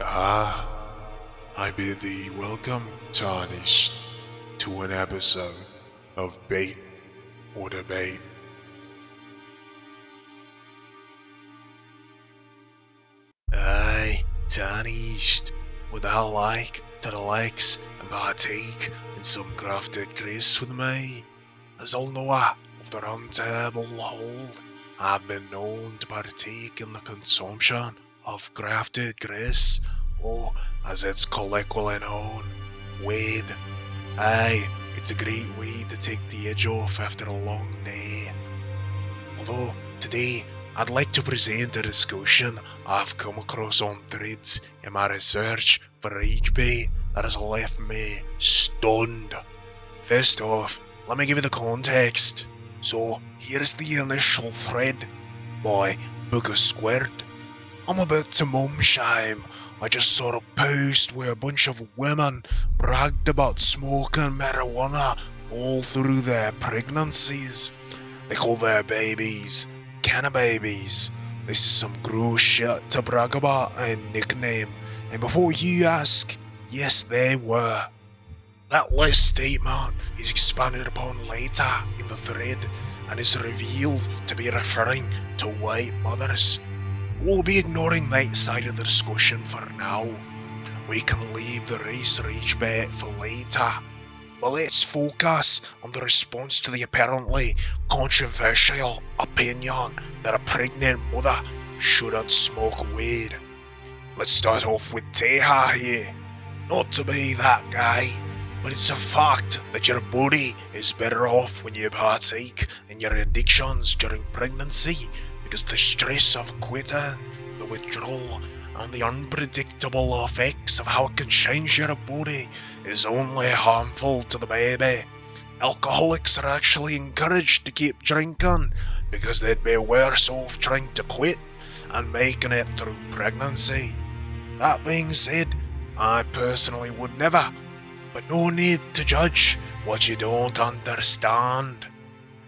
Ah, I bid thee welcome, Tarnished, to an episode of Bait or Debate. Aye, tarnished. Would thou like to relax and partake in some crafted grace with me? As all knower of the Round Table Hold, I've been known to partake in the consumption of crafted grace, or as it's colloquially known, weed. Aye, it's a great way to take the edge off after a long day. Although today I'd like to present a discussion I've come across on threads in my research for Rage Bait that has left me stunned. First off, let me give you the context. So here's the initial thread by Booger Squirt. I'm about to mum shame. I just saw a post where a bunch of women bragged about smoking marijuana all through their pregnancies. They call their babies cannababies. This is some gross shit to brag about and nickname. And before you ask, yes they were. That last statement is expanded upon later in the thread and is revealed to be referring to white mothers. We'll be ignoring that side of the discussion for now. We can leave the race rage bit for later. But let's focus on the response to the apparently controversial opinion that a pregnant mother shouldn't smoke weed. Let's start off with Teha here. Not to be that guy, but it's a fact that your body is better off when you partake in your addictions during pregnancy because the stress of quitting, the withdrawal, and the unpredictable effects of how it can change your body is only harmful to the baby. Alcoholics are actually encouraged to keep drinking because they'd be worse off trying to quit and making it through pregnancy. That being said, I personally would never, but no need to judge what you don't understand.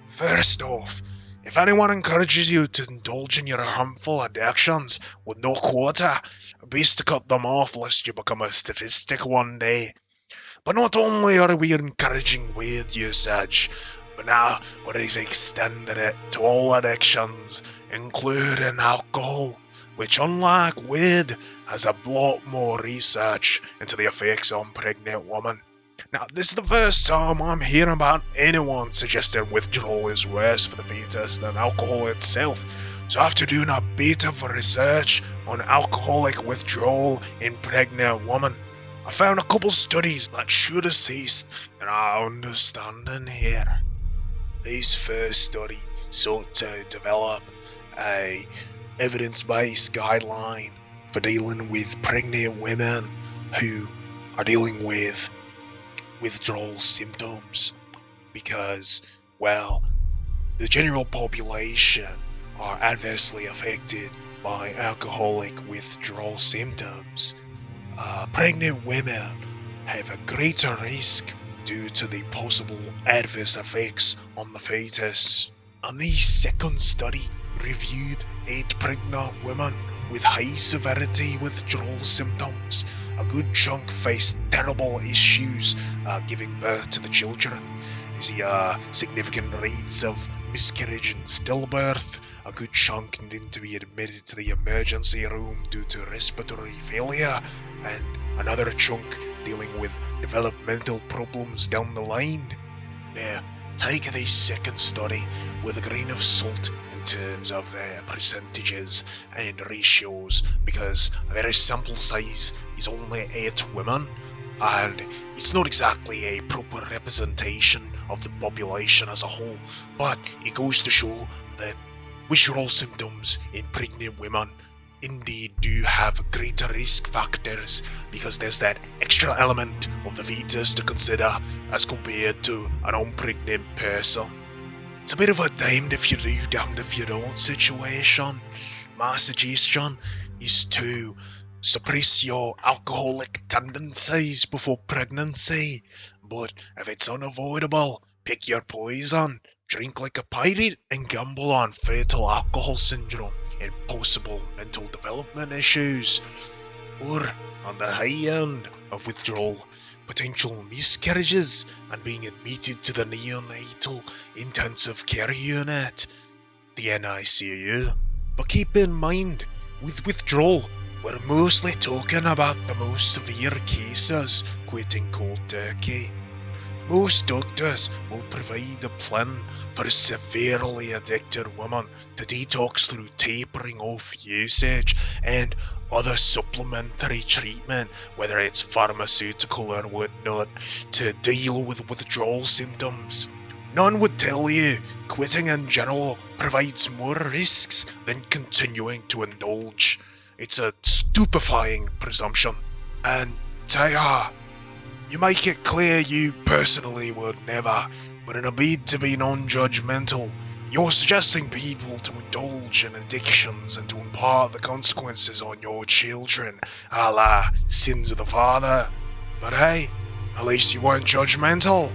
First off, if anyone encourages you to indulge in your harmful addictions with no quota, best to cut them off lest you become a statistic one day. But not only are we encouraging weed usage, but now we've extended it to all addictions, including alcohol, which unlike weed, has a lot more research into the effects on pregnant women. Now, this is the first time I'm hearing about anyone suggesting withdrawal is worse for the fetus than alcohol itself, so after doing a bit of research on alcoholic withdrawal in pregnant women, I found a couple studies that should assist in our understanding here. This first study sought to develop a evidence-based guideline for dealing with pregnant women who are dealing with withdrawal symptoms because, well, the general population are adversely affected by alcoholic withdrawal symptoms. Pregnant women have a greater risk due to the possible adverse effects on the fetus. And the second study reviewed 8 pregnant women with high severity withdrawal symptoms. A good chunk faced terrible issues giving birth to the children. You see significant rates of miscarriage and stillbirth. A good chunk needing to be admitted to the emergency room due to respiratory failure, and another chunk dealing with developmental problems down the line. Now, take this second study with a grain of salt in terms of their percentages and ratios, because their sample size is only 8 women, and it's not exactly a proper representation of the population as a whole, but it goes to show that withdrawal symptoms in pregnant women indeed do have greater risk factors because there's that extra element of the fetus to consider as compared to an unpregnant person. It's a bit of a damned if you do, damned if you don't situation. My suggestion is to suppress your alcoholic tendencies before pregnancy, but if it's unavoidable, pick your poison, drink like a pirate, and gamble on fetal alcohol syndrome and possible mental development issues. or on the high end of withdrawal, potential miscarriages, and being admitted to the neonatal intensive care unit, the NICU. But keep in mind, with withdrawal, we're mostly talking about the most severe cases, quitting cold turkey. Most doctors will provide a plan for a severely addicted woman to detox through tapering off usage and other supplementary treatment, whether it's pharmaceutical or whatnot, to deal with withdrawal symptoms. None would tell you quitting in general provides more risks than continuing to indulge. It's a stupefying presumption. And Taya, you make it clear you personally would never, but in a bid to be non-judgmental, you're suggesting people to indulge in addictions and to impart the consequences on your children, a la sins of the father. But hey, at least you weren't judgmental.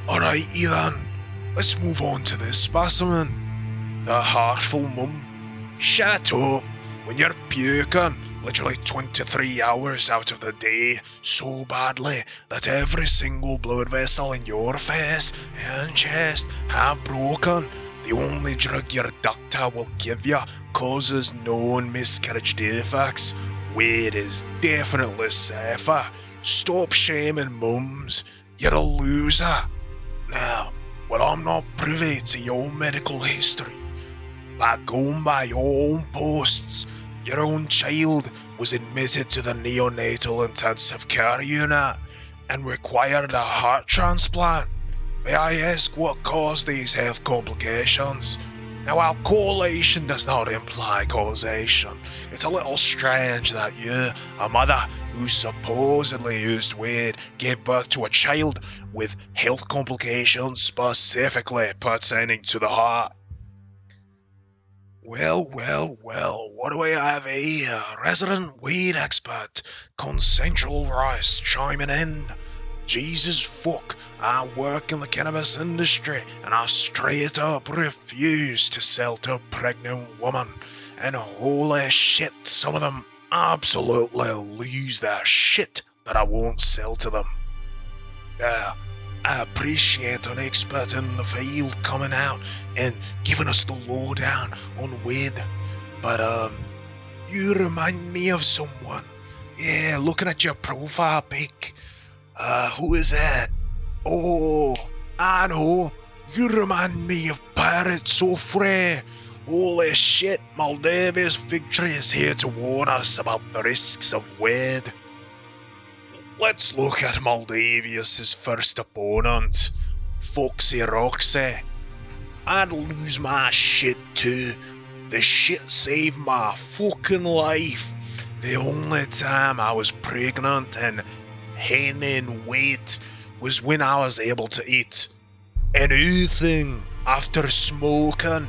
Alright, Ethan, let's move on to this specimen. The heartful mum. Shut up. When you're puking, literally 23 hours out of the day, so badly that every single blood vessel in your face and chest have broken, the only drug your doctor will give you causes known miscarriage defects. Weight is definitely safer. Stop shaming mums. You're a loser. Now, well, I'm not privy to your medical history, but going by your own posts, your own child was admitted to the neonatal intensive care unit and required a heart transplant. May I ask what caused these health complications? Now, while correlation does not imply causation, it's a little strange that you, a mother who supposedly used weight, gave birth to a child with health complications specifically pertaining to the heart. Well, what do we have here? Resident weed expert, consensual rice chiming in. Jesus fuck, I work in the cannabis industry and I straight up refuse to sell to a pregnant woman. And holy shit, some of them absolutely lose their shit that I won't sell to them. I appreciate an expert in the field coming out and giving us the lowdown on weed, but you remind me of someone. Yeah, looking at your profile pic. Who is that? Oh, I know. You remind me of Pirate Sofre. Holy shit, Maldavius Victory is here to warn us about the risks of weed. Let's look at Maldavius' first opponent, Foxy Roxy. I'd lose my shit too. The shit saved my fucking life. The only time I was pregnant and gaining weight was when I was able to eat anything after smoking.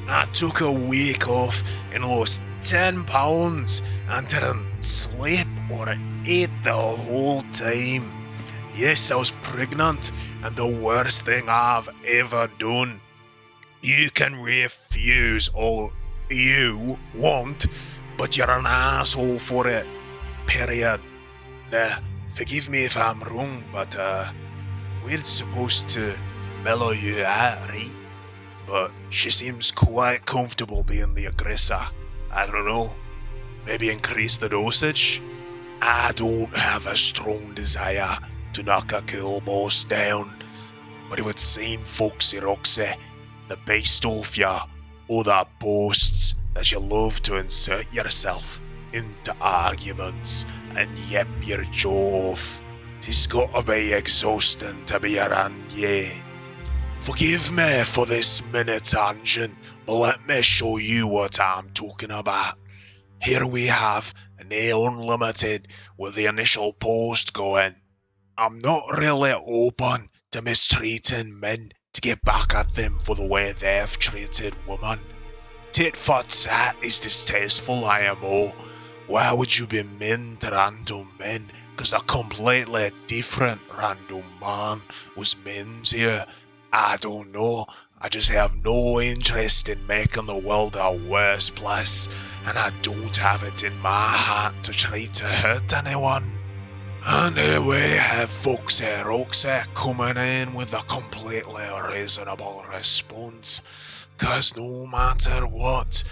I took a week off and lost 10 pounds and didn't sleep or eat the whole time. Yes, I was pregnant and the worst thing I've ever done. You can refuse all you want, but you're an asshole for it. Period. Now, forgive me if I'm wrong, but we're supposed to mellow you out, right? But she seems quite comfortable being the aggressor. I don't know, maybe increase the dosage? I don't have a strong desire to knock a cool boss down, but it would seem, Foxy Roxy, the based off your other posts that you love to insert yourself into arguments and yip your jaw off. It's gotta be exhausting to be around you. Forgive me for this mini tangent, but let me show you what I'm talking about. Here we have Nail Unlimited with the initial post going, I'm not really open to mistreating men to get back at them for the way they've treated women. Tit for tat is distasteful, IMO. Why would you be mean to random men? Because a completely different random man was mean to you. I don't know. I just have no interest in making the world a worse place, and I don't have it in my heart to try to hurt anyone. And here we have Foxy Roxy coming in with a completely reasonable response, 'cause no matter what,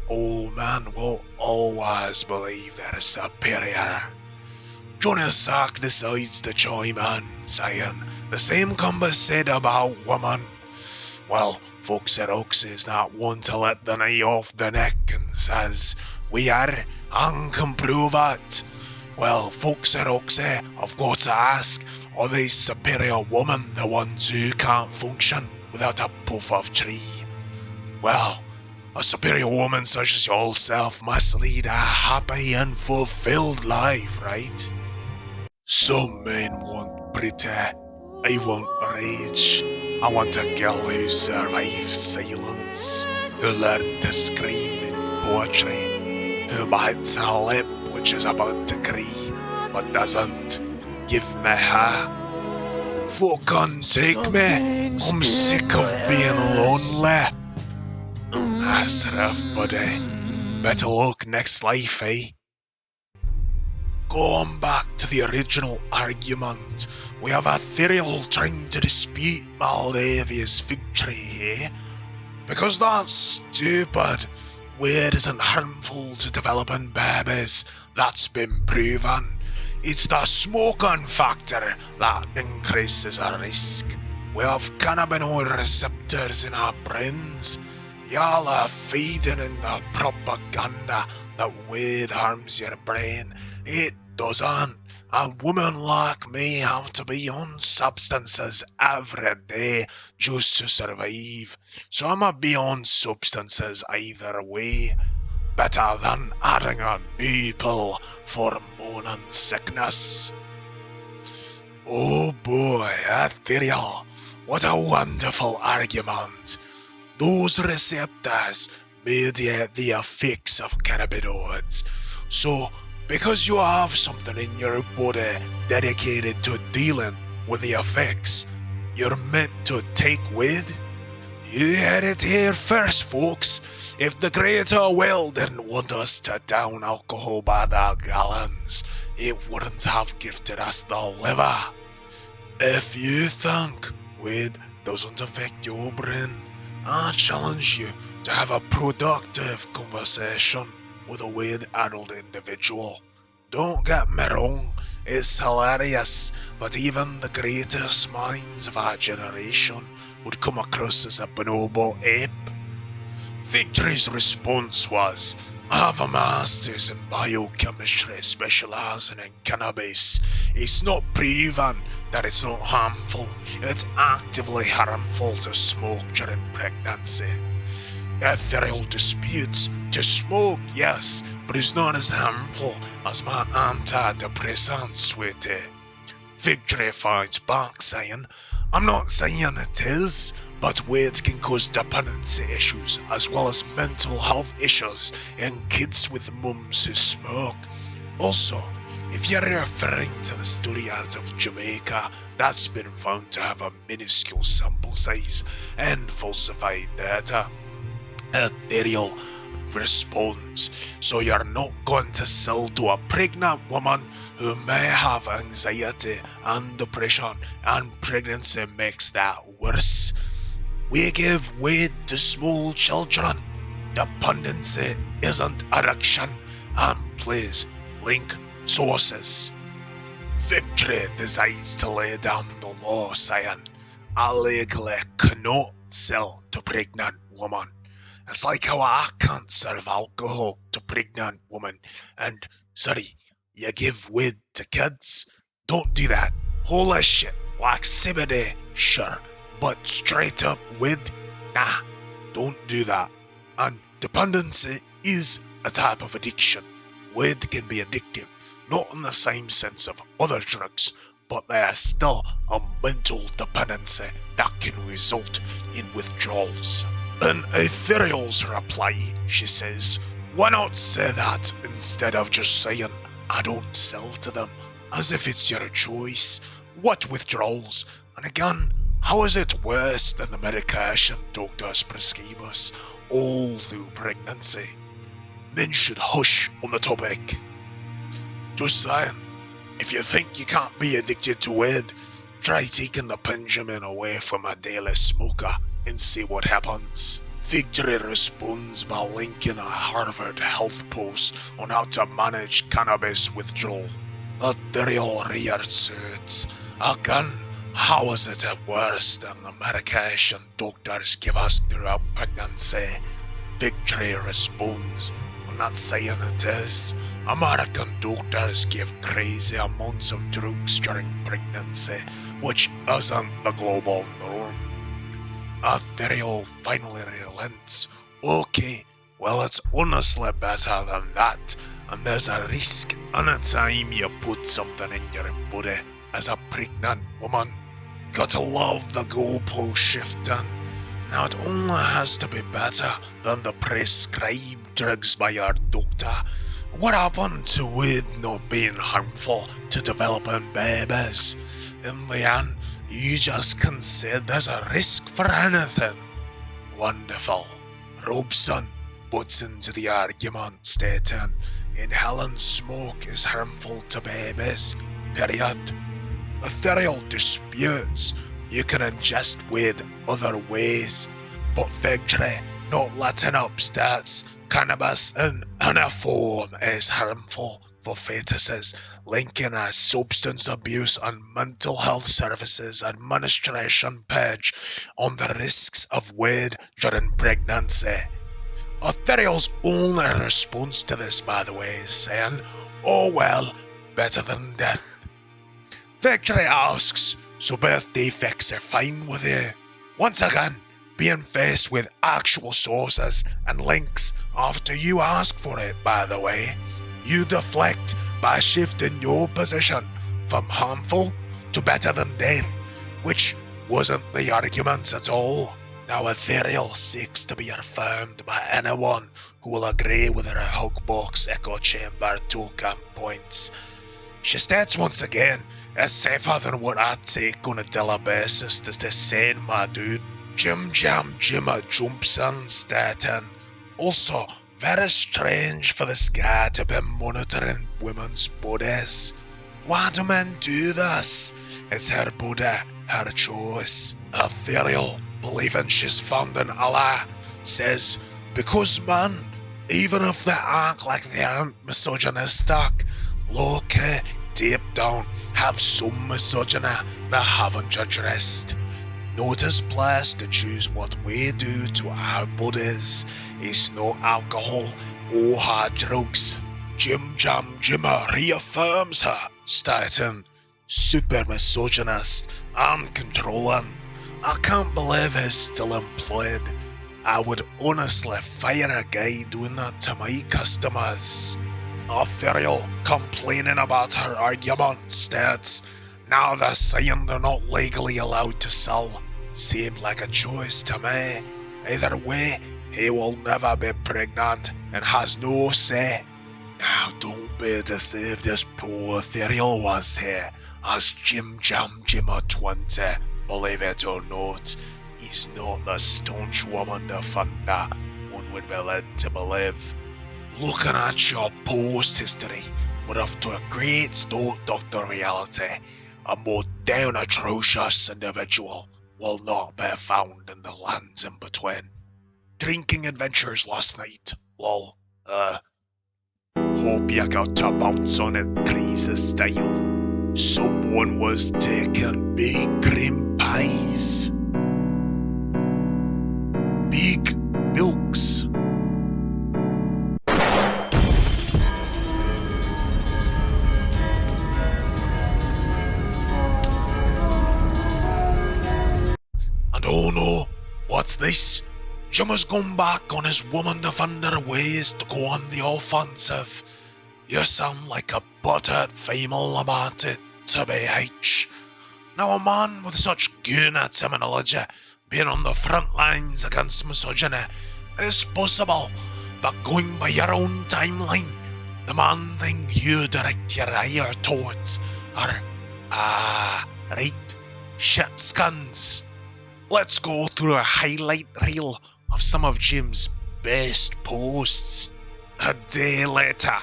old man will always believe they're superior. Johnny Sack decides to chime in, saying the same can be said about women. Well, Foxy Roxy is not one to let the knee off the neck and says, "We are, and can prove it." Well, Foxy Roxy, I've got to ask, are these superior women the ones who can't function without a puff of tree? Well, a superior woman such as yourself must lead a happy and fulfilled life, right? Some men want pretty, I want rage. I want a girl who survives silence, who learned to scream in poetry, who bites her lip which is about to cry, but doesn't. Give me her. Fucking take me. I'm sick of being lonely. That's rough, buddy. Better luck next life, eh? Going back to the original argument, we have Ethereal trying to dispute Maldavia's victory, eh? Because that's stupid. Weed isn't harmful to developing babies, that's been proven. It's the smoking factor that increases our risk. We have cannabinoid receptors in our brains. Y'all are feeding in the propaganda that weed harms your brain. It doesn't. And women like me have to be on substances every day just to survive. So I'ma be on substances either way. Better than adding a new pill for morning sickness. Oh boy, Ethereal, what a wonderful argument. Those receptors mediate the effects of cannabinoids. So, because you have something in your body dedicated to dealing with the effects, you're meant to take weed? You heard it here first, folks. If the Greater Will didn't want us to down alcohol by the gallons, it wouldn't have gifted us the liver. If you think weed doesn't affect your brain, I challenge you to have a productive conversation with a weed-addled individual. Don't get me wrong, it's hilarious, but even the greatest minds of our generation would come across as a bonobo ape. Victory's response was, I have a master's in biochemistry specialising in cannabis. It's not proven that it's not harmful, it's actively harmful to smoke during pregnancy. Ethereal disputes to smoke, yes, but it's not as harmful as my antidepressant, sweetie. Victory fights back, saying, I'm not saying it is, but weed can cause dependency issues as well as mental health issues in kids with mums who smoke. Also, if you're referring to the story out of Jamaica, that's been found to have a minuscule sample size and falsified data. Ethereal responds, so you're not going to sell to a pregnant woman who may have anxiety and depression, and pregnancy makes that worse. We give weed to small children. Dependency isn't addiction. And please, link sources. Victory decides to lay down the law, saying, I legally cannot sell to pregnant women. It's like how I can't serve alcohol to pregnant women, and, sorry, you give weed to kids? Don't do that. Holy shit, like CBD, sure, but straight up weed? Nah, don't do that. And dependency is a type of addiction. Weed can be addictive, not in the same sense of other drugs, but there is still a mental dependency that can result in withdrawals. In Ethereal's reply, she says, why not say that instead of just saying, I don't sell to them, as if it's your choice? What withdrawals? And again, How is it worse than the medication doctors prescribe us all through pregnancy? Men should hush on the topic. Just saying, if you think you can't be addicted to weed, try taking the Benjamin away from a daily smoker and see what happens. Victory responds by linking a Harvard health post on how to manage cannabis withdrawal. Ethereal reasserts, again, how is it worse than the medication doctors give us throughout pregnancy? Victory responds, I'm not saying it is. American doctors give crazy amounts of drugs during pregnancy, which isn't the global norm. Ethereal finally relents. Okay, well it's honestly better than that, and there's a risk any time you put something in your body as a pregnant woman. Gotta love the goalpost shifting. Now it only has to be better than the prescribed drugs by your doctor. What happened to weed not being harmful to developing babies? In the end, you just can say there's a risk for anything. Wonderful. Robson butts into the argument stating, inhaling smoke is harmful to babies, period. Ethereal disputes, you can ingest weed other ways, but Victory not letting up states cannabis in any form is harmful for fetuses, linking a substance abuse and mental health services administration page on the risks of weed during pregnancy. Ethereal's only response to this, by the way, is saying, oh well, better than death. Victory asks, so birth defects are fine with you? Once again, being faced with actual sources and links after you ask for it, by the way, you deflect by shifting your position from harmful to better than death, which wasn't the argument at all. Now Ethereal seeks to be affirmed by anyone who will agree with her Hugbox echo chamber token points. She states once again, it's safer than what I take on a daily basis, does this saying, my dude. Jim Jam Jimmer jumps in, stating, also, very strange for this guy to be monitoring women's bodies. Why do men do this? It's her body, her choice. Ethereal, believing she's found an ally, says, because men, even if they act like they aren't misogynistic, low-key, deep down, have some misogyny they haven't addressed. Notice blessed to choose what we do to our bodies. It's not alcohol or hard drugs. Jim Jam Jimmer reaffirms her, stating, super misogynist and controlling. I can't believe he's still employed. I would honestly fire a guy doing that to my customers. Ethereal, complaining about her argument, states, now they're saying they're not legally allowed to sell. Seemed like a choice to me. Either way, he will never be pregnant and has no say. Now don't be deceived as poor Ethereal was here, as Jim Jam Jimmer 20, believe it or not, he's not the staunch woman defender one would be led to believe. Looking at your post history, we're off to a great start, Dr. Reality. A more down atrocious individual will not be found in the lands in between. Drinking adventures last night, lol. Hope you got to bounce on it crazy style. Someone was taking big cream pies. Big milks. And oh no, what's this? Jimmer's gone back on his woman defender ways to go on the offensive. You sound like a buttered female about it, TBH. Now a man with such good terminology being on the front lines against misogyny is possible, but going by your own timeline, the main thing you direct your ire towards are, right, shit skins. let's go through a highlight reel of some of Jim's best posts. A day later.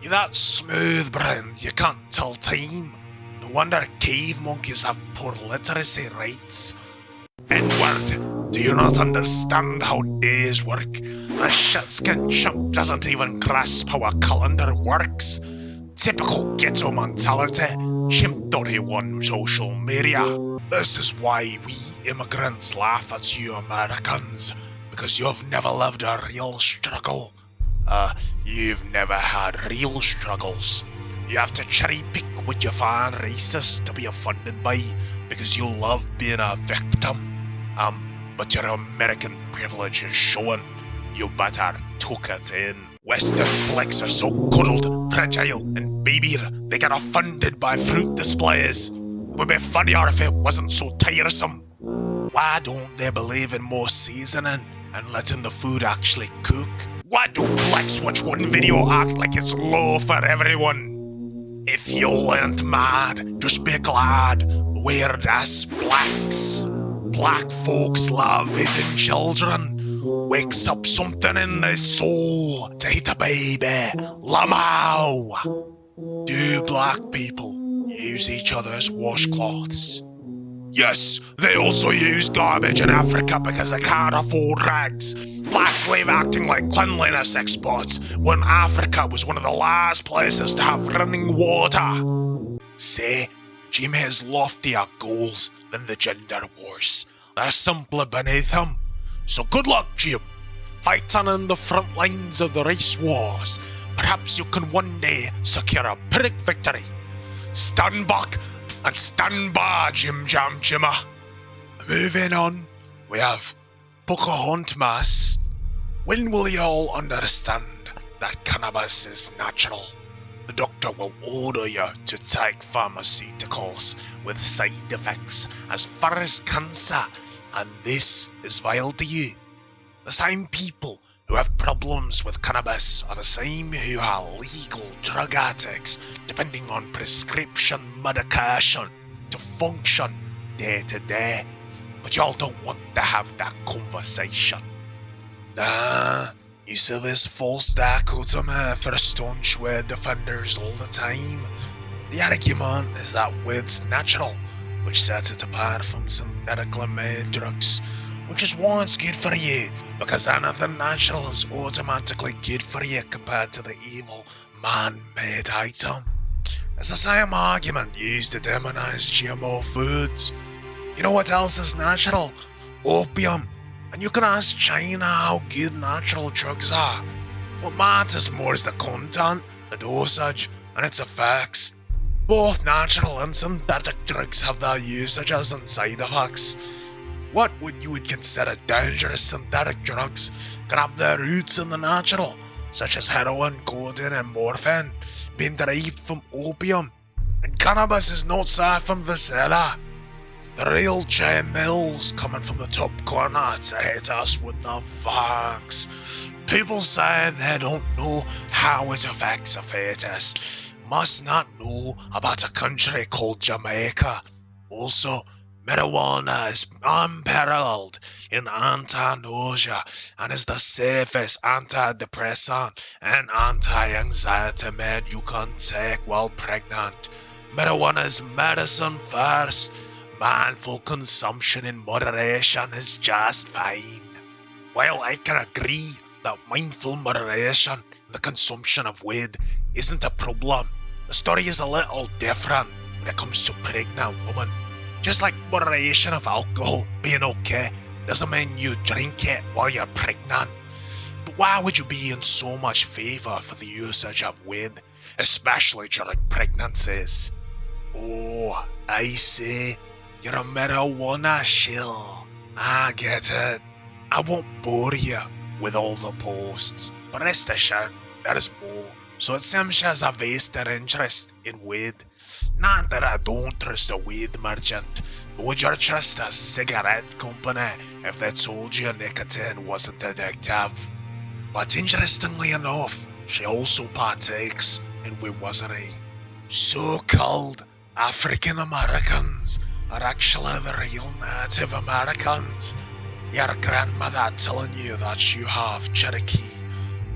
You're that smooth brained you can't tell time. No wonder cave monkeys have poor literacy rates. Edward, do you not understand how days work? A shit-skinned chump doesn't even grasp how a calendar works. Typical ghetto mentality, chimp 31 social media. This is why we immigrants laugh at you Americans, because you've never lived a real struggle. You've never had real struggles. You have to cherry pick what you find racist to be offended by because you love being a victim. But your American privilege is showing. You better tuck it in. Western blacks are so cuddled, fragile, and babyier they get offended by fruit displays. It would be funnier if it wasn't so tiresome. Why don't they believe in more seasoning and letting the food actually cook? Why do blacks watch one video act like it's low for everyone? If you weren't mad, just be glad. Weird ass blacks. Black folks love eating children. Wakes up something in their soul to eat a baby. Lamau! Do black people use each other's washcloths? Yes, they also use garbage in Africa because they can't afford rags. Blacks leave acting like cleanliness experts when Africa was one of the last places to have running water. Say, Jim has loftier goals than the gender wars. They're simply beneath him. So good luck, Jim. Fighting in the front lines of the race wars. Perhaps you can one day secure a Pyrrhic victory. Stand back and stand by, Jim Jam Jimmer. Moving on, we have Pocahontas. When will you all understand that cannabis is natural? The doctor will order you to take pharmaceuticals with side effects as far as cancer, and this is vile to you. The same people who have problems with cannabis are the same who are legal drug addicts, depending on prescription medication to function day to day. But y'all don't want to have that conversation. Nah, you see this false dichotomy for staunch weed defenders all the time. The argument is that weed's natural, which sets it apart from synthetically made drugs, which is why it's good for you, because anything natural is automatically good for you compared to the evil man-made item. It's the same argument used to demonize GMO foods. You know what else is natural? Opium. And you can ask China how good natural drugs are. What matters more is the content, the dosage, and its effects. Both natural and synthetic drugs have their usages and side effects. What you would consider dangerous synthetic drugs can have their roots in the natural, such as heroin, codeine, and morphine, being derived from opium. And cannabis is not safe from the cellar. The real J Mills coming from the top corner to hit us with the facts. People say they don't know how it affects a fetus. Must not know about a country called Jamaica. Also, marijuana is unparalleled in anti-nausea and is the safest antidepressant and anti-anxiety med you can take while pregnant. Marijuana is medicine first. Mindful consumption in moderation is just fine. While I can agree that mindful moderation in the consumption of weed isn't a problem, the story is a little different when it comes to pregnant women. Just like moderation of alcohol being okay doesn't mean you drink it while you're pregnant. But why would you be in so much favour for the usage of weed, especially during pregnancies? Oh, I see. You're a marijuana shill. I get it. I won't bore you with all the posts, but rest assured, there is more. So it seems she has a vested interest in weed. Not that I don't trust a weed merchant, but would you trust a cigarette company if they told you nicotine wasn't addictive? But interestingly enough, she also partakes in weedwassery. So-called African Americans are actually the real Native Americans. Your grandmother telling you that you have Cherokee,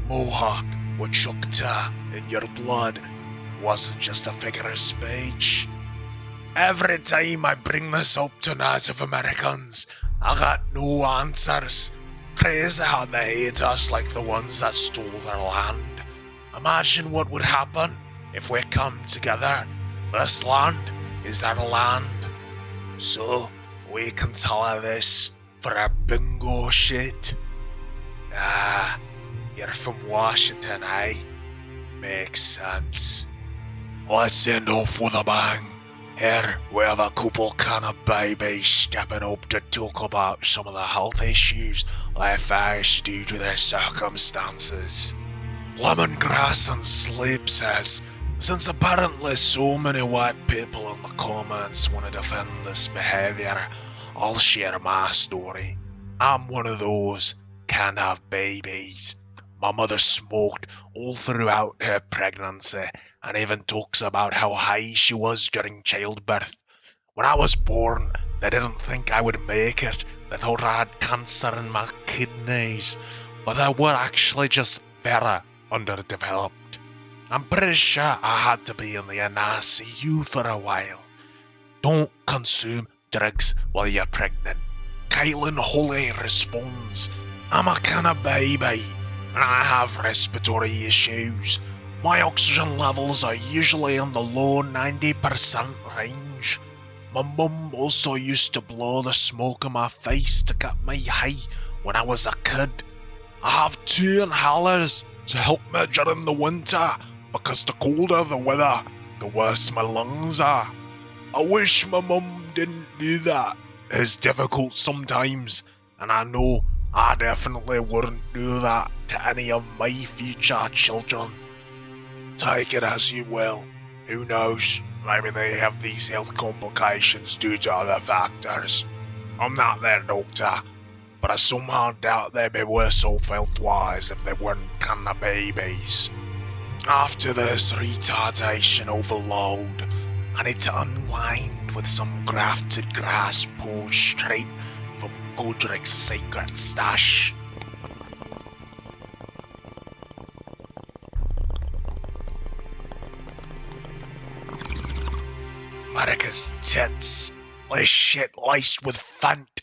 Mohawk, or Choctaw in your blood wasn't just a figure of speech. Every time I bring this up to Native Americans, I got no answers. Crazy how they hate us like the ones that stole their land. Imagine what would happen if we come together. This land is our land. So, we can tell her this for a bingo shit. Ah, you're from Washington, eh? Makes sense. Let's end off with a bang. Here, we have a couple kind of babies stepping up to talk about some of the health issues they face due to their circumstances. Lemongrass and Sleep says, since apparently so many white people in the comments want to defend this behaviour, I'll share my story. I'm one of those can't have babies. My mother smoked all throughout her pregnancy and even talks about how high she was during childbirth. When I was born, they didn't think I would make it. They thought I had cancer in my kidneys, but they were actually just very underdeveloped. I'm pretty sure I had to be in the NICU for a while. Don't consume drugs while you're pregnant. Caitlin Holley responds, I'm a kind of baby, and I have respiratory issues. My oxygen levels are usually in the low 90% range. My mum also used to blow the smoke in my face to get me high when I was a kid. I have 2 inhalers to help me during the winter, because the colder the weather, the worse my lungs are. I wish my mum didn't do that. It's difficult sometimes, and I know I definitely wouldn't do that to any of my future children. Take it as you will. Who knows? Maybe they have these health complications due to other factors. I'm not their doctor, but I somehow doubt they'd be worse off health-wise if they weren't kinda babies. After this retardation overload, I need to unwind with some grafted grass pulled straight from Godric's secret stash. America's tits. This shit laced with Fant